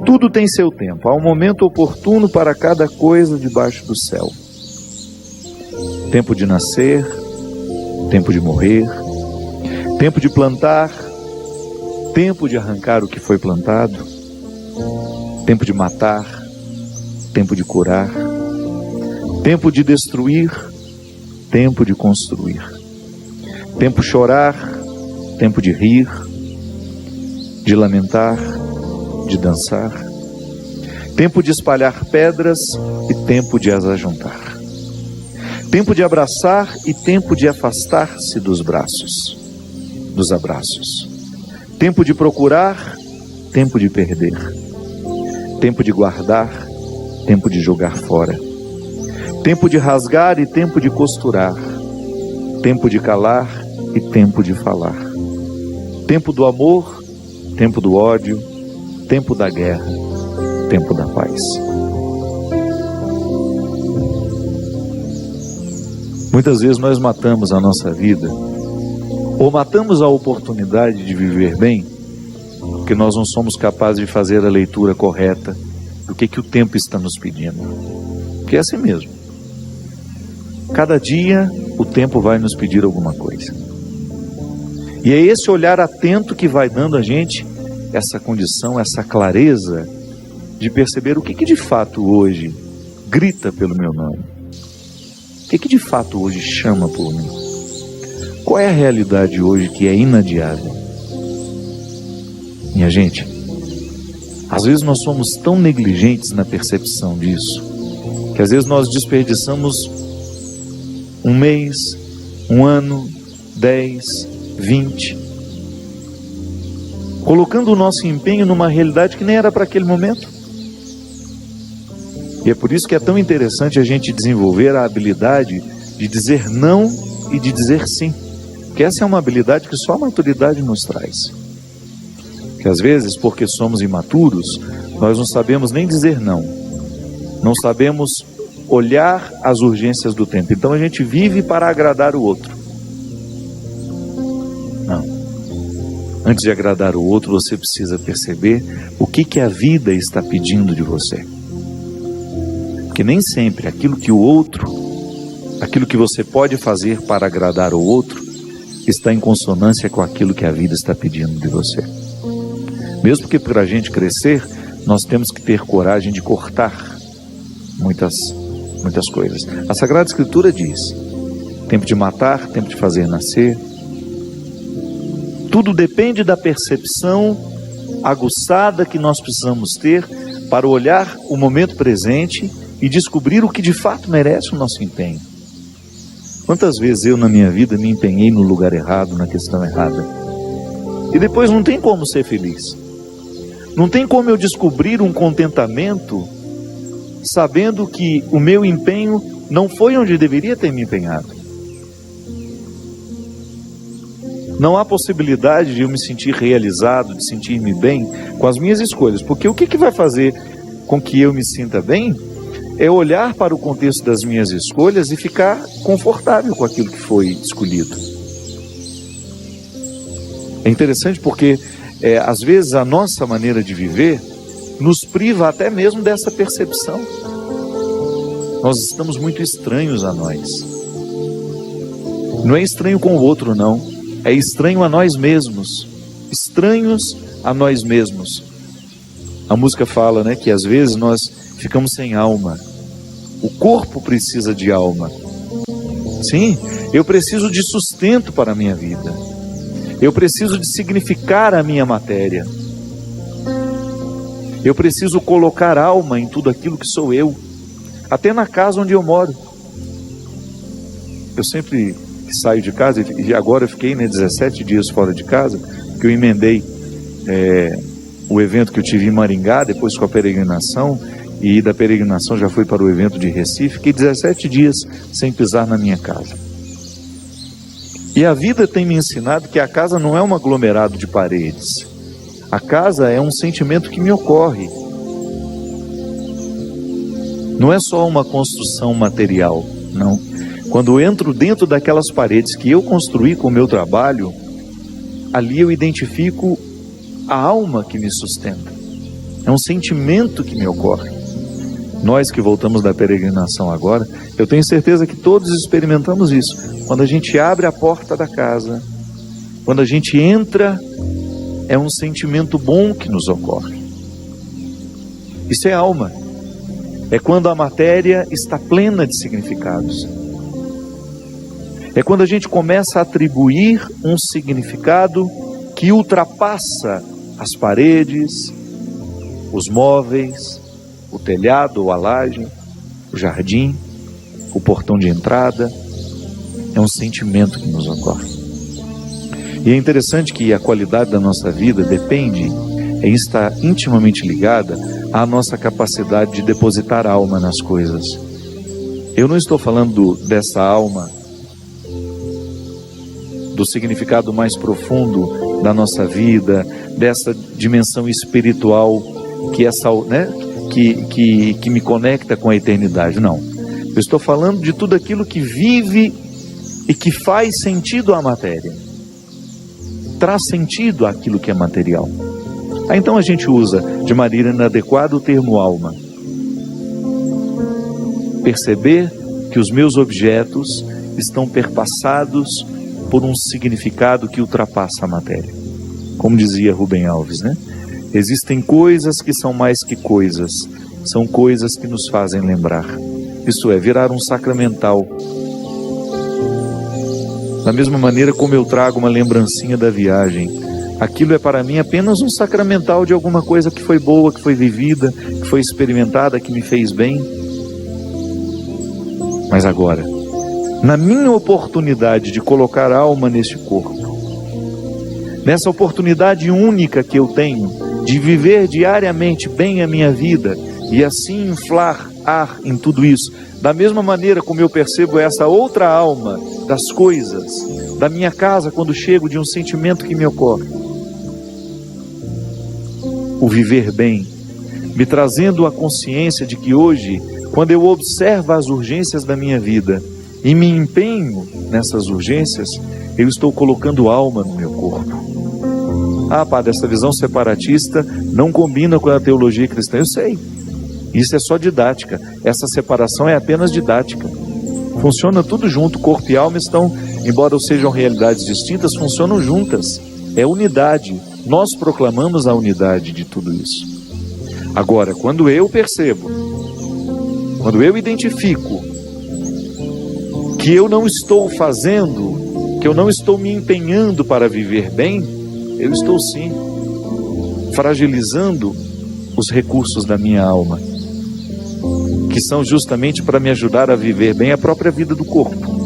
Tudo tem seu tempo, há um momento oportuno para cada coisa debaixo do céu. Tempo de nascer, tempo de morrer, tempo de plantar, tempo de arrancar o que foi plantado, tempo de matar, tempo de curar, tempo de destruir, tempo de construir, tempo de chorar, tempo de rir, de lamentar, de dançar, tempo de espalhar pedras e tempo de as ajuntar, tempo de abraçar e tempo de afastar-se dos abraços, tempo de procurar, tempo de perder, tempo de guardar, tempo de jogar fora, tempo de rasgar e tempo de costurar, tempo de calar e tempo de falar, tempo do amor, tempo do ódio, tempo da guerra, tempo da paz. Muitas vezes nós matamos a nossa vida, ou matamos a oportunidade de viver bem, porque nós não somos capazes de fazer a leitura correta do que o tempo está nos pedindo. Porque é assim mesmo. Cada dia o tempo vai nos pedir alguma coisa. E é esse olhar atento que vai dando a gente essa condição, essa clareza de perceber o que de fato hoje grita pelo meu nome. O que de fato hoje chama por mim. Qual é a realidade hoje que é inadiável? Minha gente, às vezes nós somos tão negligentes na percepção disso, que às vezes nós desperdiçamos um mês, um ano, 10, 20, colocando o nosso empenho numa realidade que nem era para aquele momento. E é por isso que é tão interessante a gente desenvolver a habilidade de dizer não e de dizer sim, porque essa é uma habilidade que só a maturidade nos traz. Que às vezes, porque somos imaturos, nós não sabemos nem dizer não, não sabemos olhar as urgências do tempo, então a gente vive para agradar o outro. Não. Antes de agradar o outro, você precisa perceber o que a vida está pedindo de você. Porque nem sempre aquilo que o outro, aquilo que você pode fazer para agradar o outro, está em consonância com aquilo que a vida está pedindo de você. Mesmo que para a gente crescer, nós temos que ter coragem de cortar muitas coisas. A Sagrada Escritura diz: tempo de matar, tempo de fazer nascer. Tudo depende da percepção aguçada que nós precisamos ter para olhar o momento presente e descobrir o que de fato merece o nosso empenho. Quantas vezes eu na minha vida me empenhei no lugar errado, na questão errada, e depois não tem como ser feliz. Não tem como eu descobrir um contentamento sabendo que o meu empenho não foi onde deveria ter me empenhado. Não há possibilidade de eu me sentir realizado, de sentir-me bem com as minhas escolhas, porque o que vai fazer com que eu me sinta bem é olhar para o contexto das minhas escolhas e ficar confortável com aquilo que foi escolhido. É interessante porque às vezes a nossa maneira de viver nos priva até mesmo dessa percepção. Nós estamos muito estranhos a nós. Não é estranho com o outro, não. É estranho a nós mesmos. Estranhos a nós mesmos. A música fala, né, que às vezes nós ficamos sem alma. O corpo precisa de alma. Sim, eu preciso de sustento para a minha vida. Eu preciso de significar a minha matéria. Eu preciso colocar alma em tudo aquilo que sou eu. Até na casa onde eu moro. Eu sempre saio de casa, e agora eu fiquei 17 dias fora de casa, que eu emendei o evento que eu tive em Maringá, depois com a peregrinação, e da peregrinação já fui para o evento de Recife. Fiquei 17 dias sem pisar na minha casa. E a vida tem me ensinado que a casa não é um aglomerado de paredes. A casa é um sentimento que me ocorre. Não é só uma construção material, não. Quando eu entro dentro daquelas paredes que eu construí com o meu trabalho, ali eu identifico a alma que me sustenta. é um sentimento que me ocorre. Nós que voltamos da peregrinação agora, eu tenho certeza que todos experimentamos isso. Quando a gente abre a porta da casa, quando a gente entra, é um sentimento bom que nos ocorre. Isso é alma. É quando a matéria está plena de significados. É quando a gente começa a atribuir um significado que ultrapassa as paredes, os móveis, o telhado ou a laje, o jardim, o portão de entrada. É um sentimento que nos ocorre. E é interessante que a qualidade da nossa vida está intimamente ligada à nossa capacidade de depositar alma nas coisas. Eu não estou falando dessa alma, do significado mais profundo da nossa vida, dessa dimensão espiritual que me conecta com a eternidade. Não. Eu estou falando de tudo aquilo que vive e que faz sentido à matéria. Traz sentido àquilo que é material. Então a gente usa de maneira inadequada o termo alma. Perceber que os meus objetos estão perpassados por um significado que ultrapassa a matéria. Como dizia Rubem Alves, né? Existem coisas que são mais que coisas, são coisas que nos fazem lembrar. Isso é, virar um sacramental. Da mesma maneira como eu trago uma lembrancinha da viagem, aquilo é para mim apenas um sacramental de alguma coisa que foi boa, que foi vivida, que foi experimentada, que me fez bem. Mas agora, na minha oportunidade de colocar alma neste corpo, nessa oportunidade única que eu tenho de viver diariamente bem a minha vida e assim inflar ar em tudo isso, da mesma maneira como eu percebo essa outra alma das coisas, da minha casa quando chego, de um sentimento que me ocorre, o viver bem, me trazendo a consciência de que hoje, quando eu observo as urgências da minha vida e me empenho nessas urgências, eu estou colocando alma no meu corpo. Ah, padre, essa visão separatista não combina com a teologia cristã. Eu sei, isso é só didática. Essa separação é apenas didática. Funciona tudo junto, corpo e alma estão, embora sejam realidades distintas, funcionam juntas. É unidade. Nós proclamamos a unidade de tudo isso. Agora, quando eu percebo, quando eu identifico que eu não estou fazendo, que eu não estou me empenhando para viver bem, eu estou sim fragilizando os recursos da minha alma, que são justamente para me ajudar a viver bem a própria vida do corpo.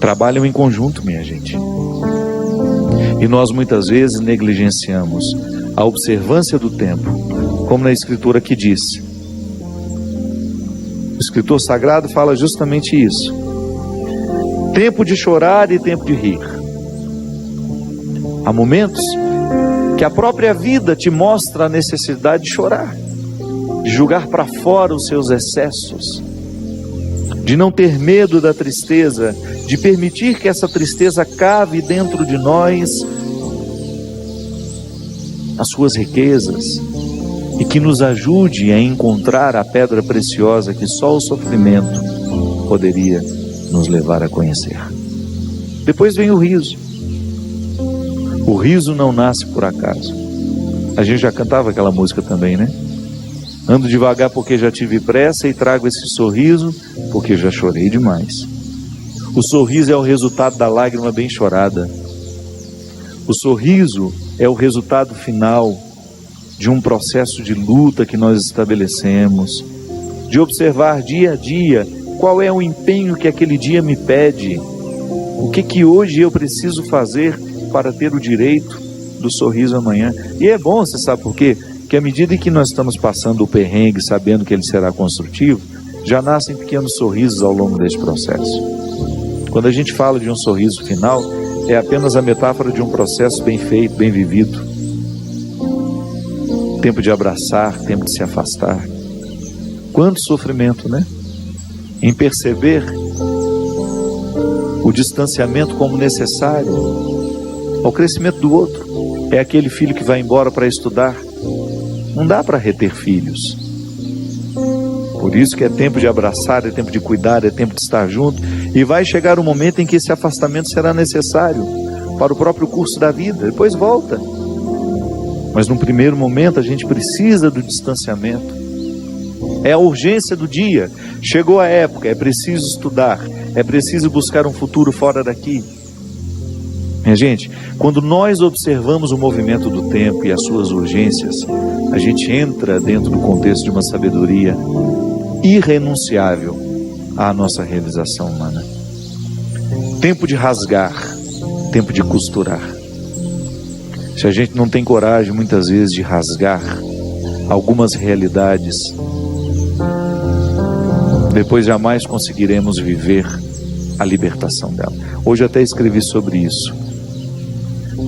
Trabalham em conjunto, minha gente. E nós muitas vezes negligenciamos a observância do tempo, como na Escritura que diz. O escritor sagrado fala justamente isso. Tempo de chorar e tempo de rir. Há momentos que a própria vida te mostra a necessidade de chorar, de jogar para fora os seus excessos, de não ter medo da tristeza, de permitir que essa tristeza cave dentro de nós as suas riquezas e que nos ajude a encontrar a pedra preciosa que só o sofrimento poderia nos levar a conhecer. Depois vem o riso. O riso não nasce por acaso. A gente já cantava aquela música também, né? Ando devagar porque já tive pressa e trago esse sorriso porque já chorei demais. O sorriso é o resultado da lágrima bem chorada. O sorriso é o resultado final de um processo de luta que nós estabelecemos, de observar dia a dia qual é o empenho que aquele dia me pede, o que hoje eu preciso fazer para ter o direito do sorriso amanhã. E é bom, você sabe por quê? Porque à medida em que nós estamos passando o perrengue, sabendo que ele será construtivo, já nascem pequenos sorrisos ao longo desse processo. Quando a gente fala de um sorriso final, é apenas a metáfora de um processo bem feito, bem vivido. Tempo de abraçar, tempo de se afastar. Quanto sofrimento, né? Em perceber o distanciamento como necessário ao crescimento do outro. É aquele filho que vai embora para estudar Não dá para reter filhos. Por isso que é tempo de abraçar, é tempo de cuidar, é tempo de estar junto. E vai chegar um momento em que esse afastamento será necessário para o próprio curso da vida. Depois volta. Mas num primeiro momento a gente precisa do distanciamento. É a urgência do dia. Chegou a época, é preciso estudar, é preciso buscar um futuro fora daqui. Minha gente, quando nós observamos o movimento do tempo e as suas urgências, a gente entra dentro do contexto de uma sabedoria irrenunciável à nossa realização humana. Tempo de rasgar, tempo de costurar. Se a gente não tem coragem, muitas vezes, de rasgar algumas realidades, depois jamais conseguiremos viver a libertação dela. Hoje eu até escrevi sobre isso.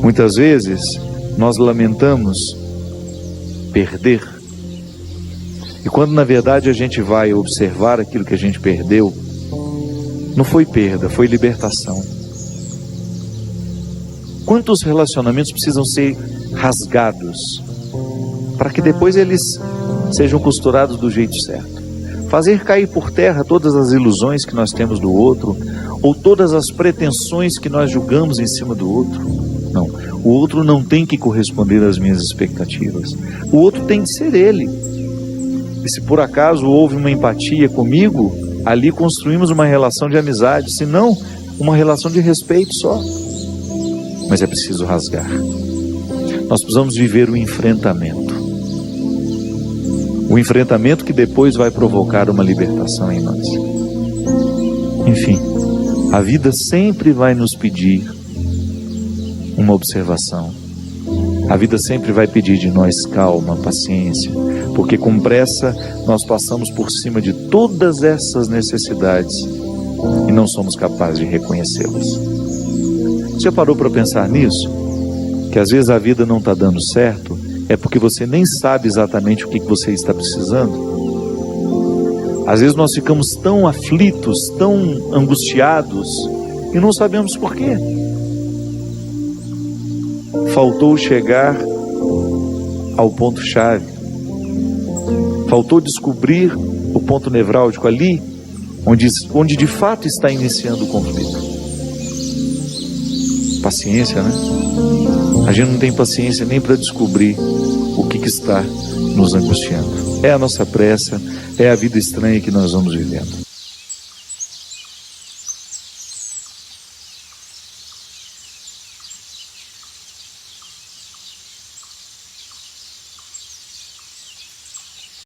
Muitas vezes nós lamentamos perder, e quando na verdade a gente vai observar aquilo que a gente perdeu, não foi perda, foi libertação. Quantos relacionamentos precisam ser rasgados para que depois eles sejam costurados do jeito certo? Fazer cair por terra todas as ilusões que nós temos do outro, ou todas as pretensões que nós julgamos em cima do outro. Não, o outro não tem que corresponder às minhas expectativas. O outro tem de ser ele. E se por acaso houve uma empatia comigo, ali construímos uma relação de amizade, se não, uma relação de respeito só. Mas é preciso rasgar. Nós precisamos viver o enfrentamento. O enfrentamento que depois vai provocar uma libertação em nós. Enfim, a vida sempre vai nos pedir uma observação. A vida sempre vai pedir de nós calma, paciência, porque com pressa nós passamos por cima de todas essas necessidades e não somos capazes de reconhecê-las. Você já parou para pensar nisso? Que às vezes a vida não está dando certo, é porque você nem sabe exatamente o que você está precisando. Às vezes nós ficamos tão aflitos, tão angustiados, e não sabemos por quê. Faltou chegar ao ponto-chave. Faltou descobrir o ponto nevrálgico ali, onde de fato está iniciando o conflito. Paciência, né? A gente não tem paciência nem para descobrir o que está nos angustiando. É a nossa pressa, é a vida estranha que nós vamos vivendo.